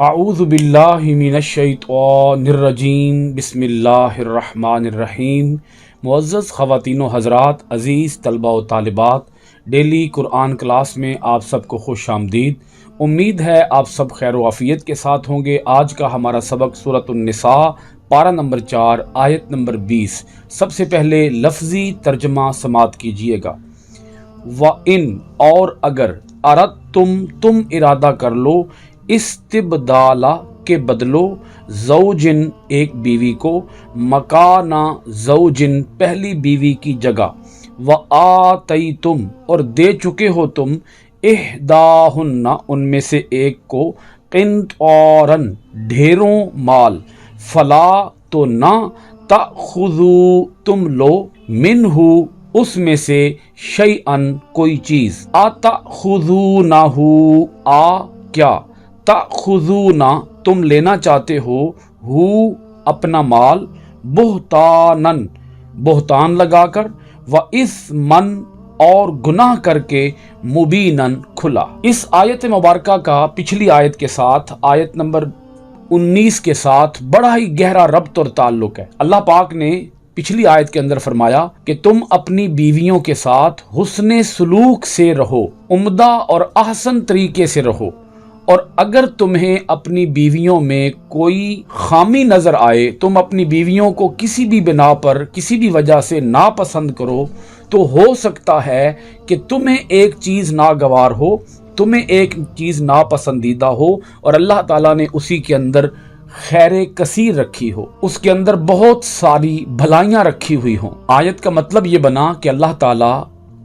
اعوذ باللہ من الشیطان الرجیم بسم اللہ الرحمن الرحیم۔ معزز خواتین و حضرات، عزیز طلبہ و طالبات، ڈیلی قرآن کلاس میں آپ سب کو خوش آمدید۔ امید ہے آپ سب خیر و عافیت کے ساتھ ہوں گے۔ آج کا ہمارا سبق سورۃ النساء پارہ نمبر 4 آیت نمبر 20۔ سب سے پہلے لفظی ترجمہ سماعت کیجئے گا۔ وَإِنْ اور اگر اردتم تم ارادہ کر لو، استبدالہ کے بدلو، زوجن ایک بیوی کو، مکانہ زوجن پہلی بیوی کی جگہ، وآتیتم اور دے چکے ہو تم، احداہن ان میں سے ایک کو، قنطارن ڈھیروں مال، فلا تو نہ، تأخذوا تم لو، منہ اس میں سے، شیئن کوئی چیز، اتأخذونہ کیا، تأخذون تم لینا چاہتے ہو، اپنا مال، بہتانن بہتان لگا کر، وإثمن اور گناہ کر کے، مبینن کھلا۔ اس آیت مبارکہ کا پچھلی آیت کے ساتھ، آیت نمبر 19 کے ساتھ بڑا ہی گہرا ربط اور تعلق ہے۔ اللہ پاک نے پچھلی آیت کے اندر فرمایا کہ تم اپنی بیویوں کے ساتھ حسن سلوک سے رہو، عمدہ اور احسن طریقے سے رہو، اور اگر تمہیں اپنی بیویوں میں کوئی خامی نظر آئے، تم اپنی بیویوں کو کسی بھی بنا پر کسی بھی وجہ سے ناپسند کرو، تو ہو سکتا ہے کہ تمہیں ایک چیز ناگوار ہو، تمہیں ایک چیز ناپسندیدہ ہو، اور اللہ تعالیٰ نے اسی کے اندر خیر کثیر رکھی ہو، اس کے اندر بہت ساری بھلائیاں رکھی ہوئی ہوں۔ آیت کا مطلب یہ بنا کہ اللہ تعالیٰ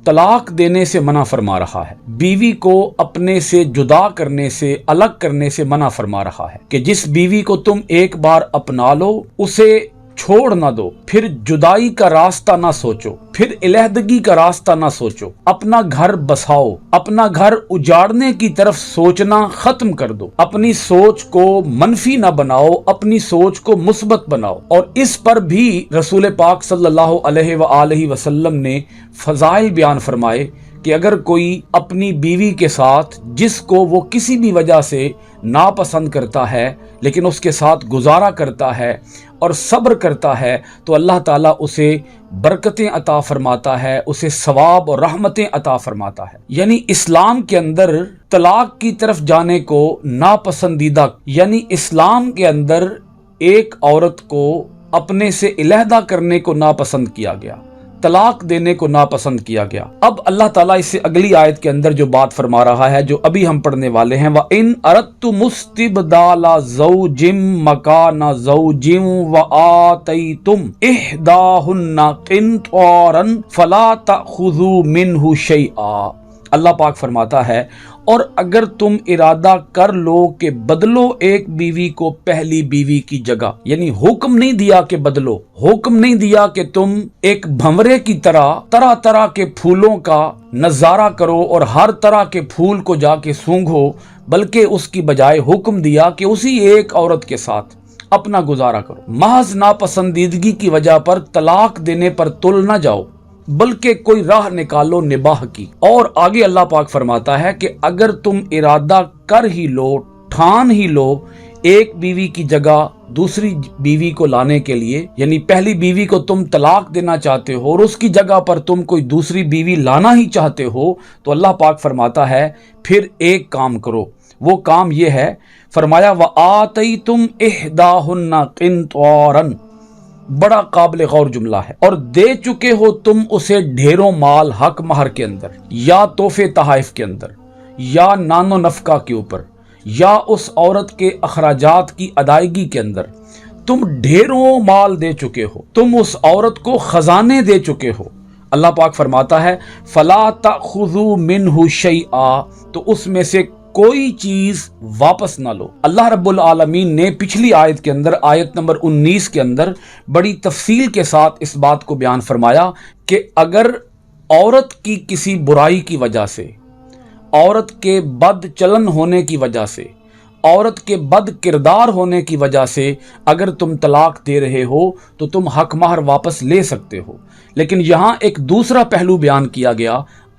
طلاق دینے سے منع فرما رہا ہے، بیوی کو اپنے سے جدا کرنے سے، الگ کرنے سے منع فرما رہا ہے کہ جس بیوی کو تم ایک بار اپنا لو، اسے چھوڑ نہ دو، پھر جدائی کا راستہ نہ سوچو، پھر علیحدگی کا راستہ نہ سوچو، اپنا گھر بساؤ، اپنا گھر اجاڑنے کی طرف سوچنا ختم کر دو، اپنی سوچ کو منفی نہ بناؤ، اپنی سوچ کو مثبت بناؤ۔ اور اس پر بھی رسول پاک صلی اللہ علیہ وآلہ وسلم نے فضائل بیان فرمائے کہ اگر کوئی اپنی بیوی کے ساتھ، جس کو وہ کسی بھی وجہ سے ناپسند کرتا ہے لیکن اس کے ساتھ گزارا کرتا ہے اور صبر کرتا ہے، تو اللہ تعالیٰ اسے برکتیں عطا فرماتا ہے، اسے ثواب اور رحمتیں عطا فرماتا ہے۔ یعنی اسلام کے اندر طلاق کی طرف جانے کو ناپسندیدہ، یعنی اسلام کے اندر ایک عورت کو اپنے سے علیحدہ کرنے کو ناپسند کیا گیا، طلاق دینے کو ناپسند کیا گیا۔ اب اللہ تعالیٰ اس سے اگلی آیت کے اندر جو بات فرما رہا ہے، جو ابھی ہم پڑھنے والے ہیں، وَإِنْ أَرَدْتُمُ اسْتِبْدَالَ زَوْجٍ مَّكَانَ زَوْجٍ وَآتَيْتُمْ إِحْدَاهُنَّ قِنطَارًا فَلَا تَأْخُذُوا مِنْهُ شَيْئًا۔ اللہ پاک فرماتا ہے، اور اگر تم ارادہ کر لو کہ بدلو ایک بیوی کو پہلی بیوی کی جگہ، یعنی حکم نہیں دیا کہ بدلو، حکم نہیں دیا کہ تم ایک بھنورے کی طرح طرح کے پھولوں کا نظارہ کرو اور ہر طرح کے پھول کو جا کے سونگھو، بلکہ اس کی بجائے حکم دیا کہ اسی ایک عورت کے ساتھ اپنا گزارا کرو۔ محض ناپسندیدگی کی وجہ پر طلاق دینے پر تل نہ جاؤ، بلکہ کوئی راہ نکالو نباہ کی۔ اور آگے اللہ پاک فرماتا ہے کہ اگر تم ارادہ کر ہی لو، ٹھان ہی لو، ایک بیوی کی جگہ دوسری بیوی کو لانے کے لیے، یعنی پہلی بیوی کو تم طلاق دینا چاہتے ہو اور اس کی جگہ پر تم کوئی دوسری بیوی لانا ہی چاہتے ہو، تو اللہ پاک فرماتا ہے پھر ایک کام کرو۔ وہ کام یہ ہے، فرمایا وَآتَيْتُمْ إِحْدَاهُنَّ قِنطَارًا، بڑا قابل غور جملہ ہے، اور دے چکے ہو تم اسے ڈھیروں مال حق مہر کے اندر، یا تحفے تحائف کے اندر، یا نان و نفقہ کے اوپر، یا اس عورت کے اخراجات کی ادائیگی کے اندر، تم ڈھیروں مال دے چکے ہو، تم اس عورت کو خزانے دے چکے ہو۔ اللہ پاک فرماتا ہے فَلَا تَأْخُذُوا مِنْهُ شَيْئًا، تو اس میں سے کوئی چیز واپس نہ لو۔ اللہ رب العالمین نے پچھلی آیت کے اندر، آیت نمبر 19 کے اندر بڑی تفصیل کے ساتھ اس بات کو بیان فرمایا کہ اگر عورت کی کسی برائی کی وجہ سے، عورت کے بد چلن ہونے کی وجہ سے، عورت کے بد کردار ہونے کی وجہ سے اگر تم طلاق دے رہے ہو تو تم حق مہر واپس لے سکتے ہو، لیکن یہاں ایک دوسرا پہلو بیان کیا گیا۔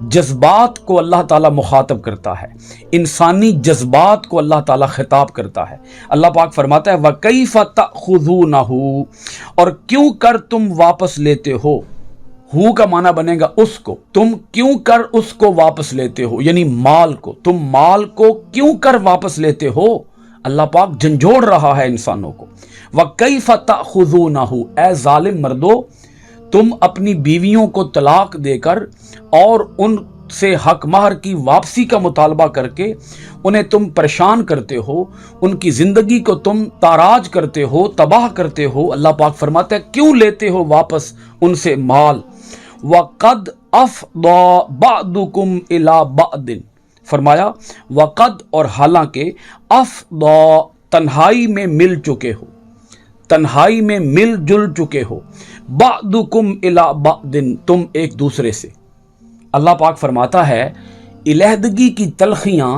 جذبات کو اللہ تعالیٰ مخاطب کرتا ہے، انسانی جذبات کو اللہ تعالیٰ خطاب کرتا ہے۔ اللہ پاک فرماتا ہے وَكَيْفَ تَأْخُذُونَهُ، اور کیوں کر تم واپس لیتے ہو، ہو کا معنی بنے گا اس کو، تم کیوں کر اس کو واپس لیتے ہو، یعنی مال کو، تم مال کو کیوں کر واپس لیتے ہو۔ اللہ پاک جھنجھوڑ رہا ہے انسانوں کو۔ وَكَيْفَ تَأْخُذُونَهُ، اے ظالم مردو، تم اپنی بیویوں کو طلاق دے کر اور ان سے حق مہر کی واپسی کا مطالبہ کر کے انہیں تم پریشان کرتے ہو، ان کی زندگی کو تم تاراج کرتے ہو، تباہ کرتے ہو۔ اللہ پاک فرماتا ہے کیوں لیتے ہو واپس ان سے مال؟ وَقَدْ أَفْضَى بَعْضُكُمْ إِلَى بَعْضٍ، فرمایا وقد، اور حالانکہ، افضا، تنہائی میں مل چکے ہو، تنہائی میں مل جل چکے ہو، بعضکم الی بعض، تم ایک دوسرے سے۔ اللہ پاک فرماتا ہے علیحدگی کی تلخیاں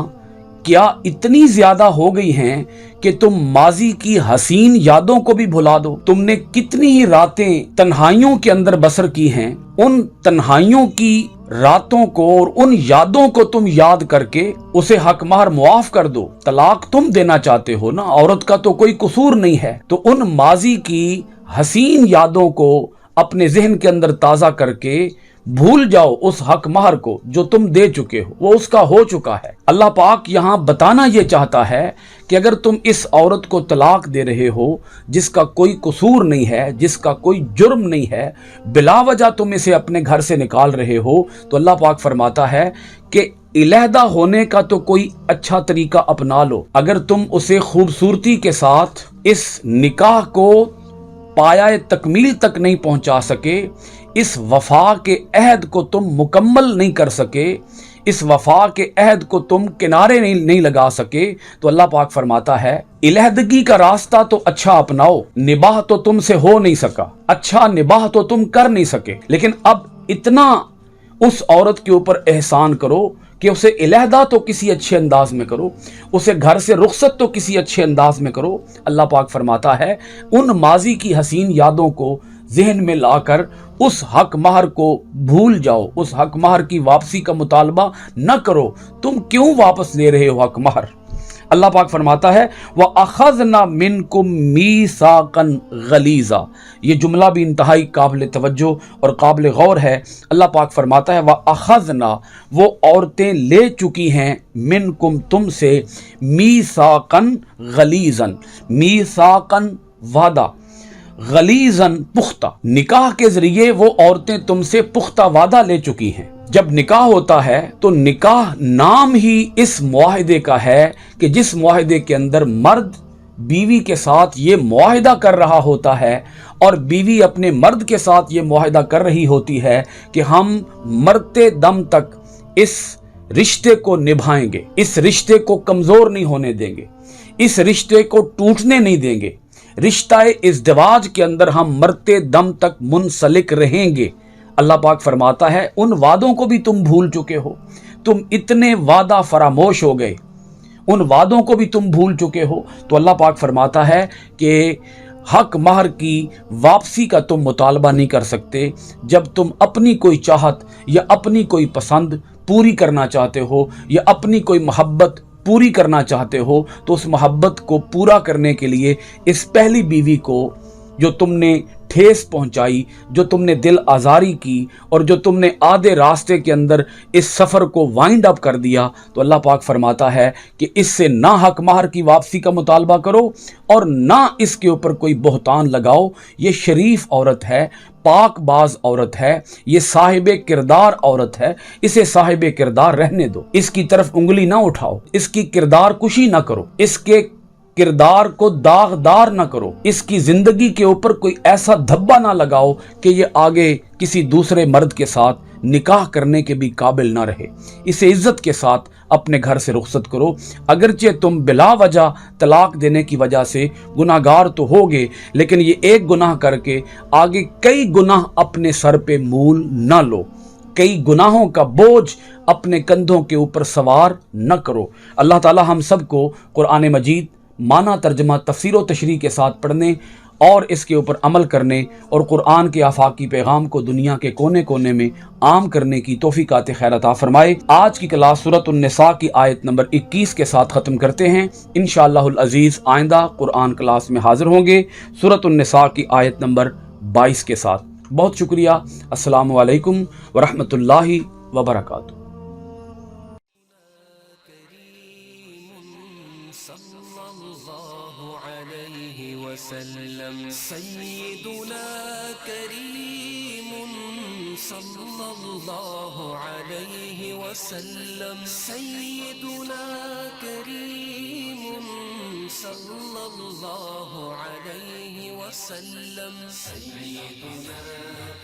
کیا اتنی زیادہ ہو گئی ہیں کہ تم ماضی کی حسین یادوں کو بھی بھلا دو۔ تم نے کتنی ہی راتیں تنہائیوں کے اندر بسر کی ہیں، ان تنہائیوں کی راتوں کو اور ان یادوں کو تم یاد کر کے اسے حق مہر معاف کر دو۔ طلاق تم دینا چاہتے ہو نا، عورت کا تو کوئی قصور نہیں ہے، تو ان ماضی کی حسین یادوں کو اپنے ذہن کے اندر تازہ کر کے بھول جاؤ اس حق مہر کو جو تم دے چکے ہو، وہ اس کا ہو چکا ہے۔ اللہ پاک یہاں بتانا یہ چاہتا ہے کہ اگر تم اس عورت کو طلاق دے رہے ہو جس کا کوئی قصور نہیں ہے، جس کا کوئی جرم نہیں ہے، بلا وجہ تم اسے اپنے گھر سے نکال رہے ہو، تو اللہ پاک فرماتا ہے کہ علیحدہ ہونے کا تو کوئی اچھا طریقہ اپنا لو۔ اگر تم اسے خوبصورتی کے ساتھ اس نکاح کو پایہ تکمیل تک نہیں پہنچا سکے، اس وفا کے عہد کو تم مکمل نہیں کر سکے، اس وفا کے عہد کو تم کنارے نہیں لگا سکے، تو اللہ پاک فرماتا ہے علیحدگی کا راستہ تو اچھا اپناؤ، نباہ تو تم سے ہو نہیں سکا، اچھا نباہ تو تم کر نہیں سکے، لیکن اب اتنا اس عورت کے اوپر احسان کرو کہ اسے علیحدہ تو کسی اچھے انداز میں کرو، اسے گھر سے رخصت تو کسی اچھے انداز میں کرو۔ اللہ پاک فرماتا ہے ان ماضی کی حسین یادوں کو ذہن میں لا کر اس حق مہر کو بھول جاؤ، اس حق مہر کی واپسی کا مطالبہ نہ کرو۔ تم کیوں واپس لے رہے ہو حق مہر؟ اللہ پاک فرماتا ہے وَأَخَذْنَا مِنْكُمْ مِيثَاقًا غَلِيظًا، یہ جملہ بھی انتہائی قابل توجہ اور قابل غور ہے۔ اللہ پاک فرماتا ہے وَأَخَذْنَا، وہ عورتیں لے چکی ہیں، مِنْكُمْ، تم سے، مِيثَاقًا غَلِيظًا، مِيثَاقًا وعدہ، غلیظاً پختہ، نکاح کے ذریعے وہ عورتیں تم سے پختہ وعدہ لے چکی ہیں۔ جب نکاح ہوتا ہے تو نکاح نام ہی اس معاہدے کا ہے کہ جس معاہدے کے اندر مرد بیوی کے ساتھ یہ معاہدہ کر رہا ہوتا ہے اور بیوی اپنے مرد کے ساتھ یہ معاہدہ کر رہی ہوتی ہے کہ ہم مرتے دم تک اس رشتے کو نبھائیں گے، اس رشتے کو کمزور نہیں ہونے دیں گے، اس رشتے کو ٹوٹنے نہیں دیں گے، رشتہ ازدواج کے اندر ہم مرتے دم تک منسلک رہیں گے۔ اللہ پاک فرماتا ہے ان وعدوں کو بھی تم بھول چکے ہو، تم اتنے وعدہ فراموش ہو گئے، ان وعدوں کو بھی تم بھول چکے ہو، تو اللہ پاک فرماتا ہے کہ حق مہر کی واپسی کا تم مطالبہ نہیں کر سکتے جب تم اپنی کوئی چاہت یا اپنی کوئی پسند پوری کرنا چاہتے ہو یا اپنی کوئی محبت پوری کرنا چاہتے ہو، تو اس محبت کو پورا کرنے کے لیے اس پہلی بیوی کو جو تم نے ٹھیس پہنچائی، جو تم نے دل آزاری کی اور جو تم نے آدھے راستے کے اندر اس سفر کو وائنڈ اپ کر دیا، تو اللہ پاک فرماتا ہے کہ اس سے نہ حق مہر کی واپسی کا مطالبہ کرو اور نہ اس کے اوپر کوئی بہتان لگاؤ۔ یہ شریف عورت ہے، پاک باز عورت ہے، یہ صاحب کردار عورت ہے، اسے صاحب کردار رہنے دو، اس کی طرف انگلی نہ اٹھاؤ، اس کی کردار کشی نہ کرو، اس کے کردار کو داغدار نہ کرو، اس کی زندگی کے اوپر کوئی ایسا دھبا نہ لگاؤ کہ یہ آگے کسی دوسرے مرد کے ساتھ نکاح کرنے کے بھی قابل نہ رہے۔ اسے عزت کے ساتھ اپنے گھر سے رخصت کرو، اگرچہ تم بلا وجہ طلاق دینے کی وجہ سے گناہگار تو ہوگے، لیکن یہ ایک گناہ کر کے آگے کئی گناہ اپنے سر پہ مول نہ لو، کئی گناہوں کا بوجھ اپنے کندھوں کے اوپر سوار نہ کرو۔ اللہ تعالی ہم سب کو قرآن مجید معنی، ترجمہ، تفسیر و تشریح کے ساتھ پڑھنے اور اس کے اوپر عمل کرنے اور قرآن کے آفاقی پیغام کو دنیا کے کونے کونے میں عام کرنے کی توفیقات خیر عطا فرمائے۔ آج کی کلاس سورۃ النساء کی آیت نمبر 21 کے ساتھ ختم کرتے ہیں۔ انشاءاللہ العزیز آئندہ قرآن کلاس میں حاضر ہوں گے سورۃ النساء کی آیت نمبر 22 کے ساتھ۔ بہت شکریہ۔ السلام علیکم ورحمۃ اللہ وبرکاتہ۔ صلى الله عليه وسلم سيدنا كريم صلى الله عليه وسلم سيدنا كريم صلى الله عليه وسلم سيدنا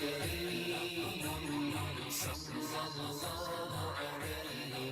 كريم صلى الله عليه